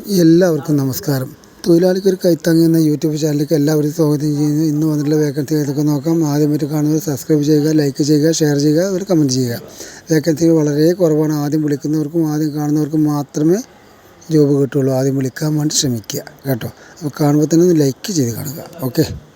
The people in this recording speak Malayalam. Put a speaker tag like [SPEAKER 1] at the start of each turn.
[SPEAKER 1] എല്ലാവർക്കും നമസ്കാരം. തൊഴിലാളിക്കൊരു കൈത്താങ്ങി എന്ന യൂട്യൂബ് ചാനലിലേക്ക് എല്ലാവരും സ്വാഗതം ചെയ്യുന്നു. ഇന്ന് വന്നിട്ടുള്ള വേക്കൻസി ഏതൊക്കെ നോക്കാം. ആദ്യമായിട്ട് കാണുന്നവർ സബ്സ്ക്രൈബ് ചെയ്യുക, ലൈക്ക് ചെയ്യുക, ഷെയർ ചെയ്യുക, ഒരു കമൻറ്റ് ചെയ്യുക. വേക്കൻസികൾ വളരെ കുറവാണ്. ആദ്യം വിളിക്കുന്നവർക്കും ആദ്യം കാണുന്നവർക്കും മാത്രമേ ജോബ് കിട്ടുള്ളൂ. ആദ്യം വിളിക്കാൻ വേണ്ടി ശ്രമിക്കുക കേട്ടോ. അപ്പോൾ കാണുമ്പോൾ തന്നെ ഒന്ന് ലൈക്ക് ചെയ്ത് കാണുക. ഓക്കെ.